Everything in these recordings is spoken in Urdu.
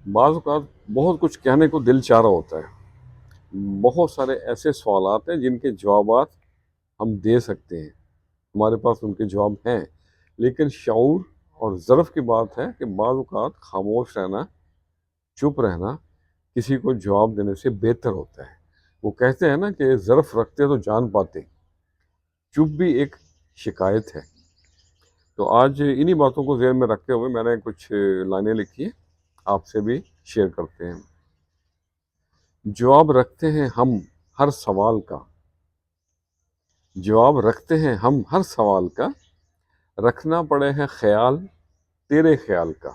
بعض اوقات بہت کچھ کہنے کو دل چاہ رہا ہوتا ہے، بہت سارے ایسے سوالات ہیں جن کے جوابات ہم دے سکتے ہیں، ہمارے پاس ان کے جواب ہیں، لیکن شعور اور ظرف کی بات ہے کہ بعض اوقات خاموش رہنا، چپ رہنا کسی کو جواب دینے سے بہتر ہوتا ہے۔ وہ کہتے ہیں نا کہ ظرف رکھتے تو جان پاتے، چپ بھی ایک شکایت ہے۔ تو آج انہی باتوں کو ذہن میں رکھتے ہوئے میں نے کچھ لائنیں لکھی ہیں، آپ سے بھی شیئر کرتے ہیں۔ جواب رکھتے ہیں ہم ہر سوال کا، جواب رکھتے ہیں ہم ہر سوال کا، رکھنا پڑے ہے خیال تیرے خیال کا،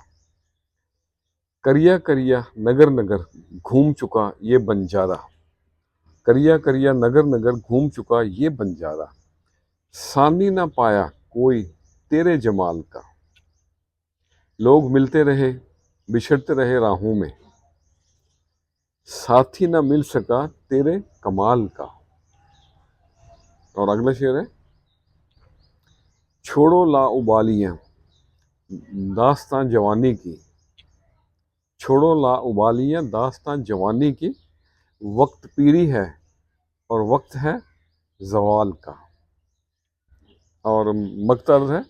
کریا کریا نگر نگر گھوم چکا یہ بنجارہ، کریا کریا نگر نگر گھوم چکا یہ بنجارہ، ثانی نہ پایا کوئی تیرے جمال کا، لوگ ملتے رہے بچھڑتے رہے راہوں میں، ساتھی نہ مل سکا تیرے کمال کا۔ اور اگلا شعر ہے، چھوڑو لا ابالیاں داستاں جوانی کی، چھوڑو لا ابالیاں داستاں جوانی کی، وقت پیری ہے اور وقت ہے زوال کا۔ اور مقطع ہے،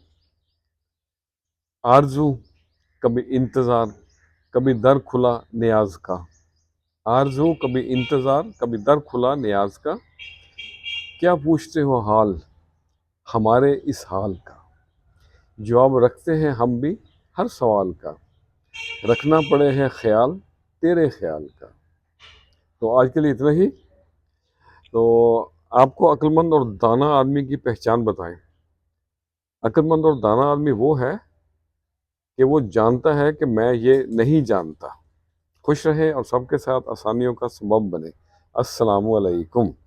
آرزو کبھی انتظار کبھی در کھلا نیاز کا، آرزو کبھی انتظار کبھی در کھلا نیاز کا، کیا پوچھتے ہو حال ہمارے اس حال کا، جواب رکھتے ہیں ہم بھی ہر سوال کا، رکھنا پڑے ہے خیال تیرے خیال کا۔ تو آج کے لیے اتنا ہی۔ تو آپ کو عقل مند اور دانا آدمی کی پہچان بتائیں۔ عقل مند اور دانا آدمی وہ ہے کہ وہ جانتا ہے کہ میں یہ نہیں جانتا۔ خوش رہیں اور سب کے ساتھ آسانیوں کا سبب بنے۔ السلام علیکم۔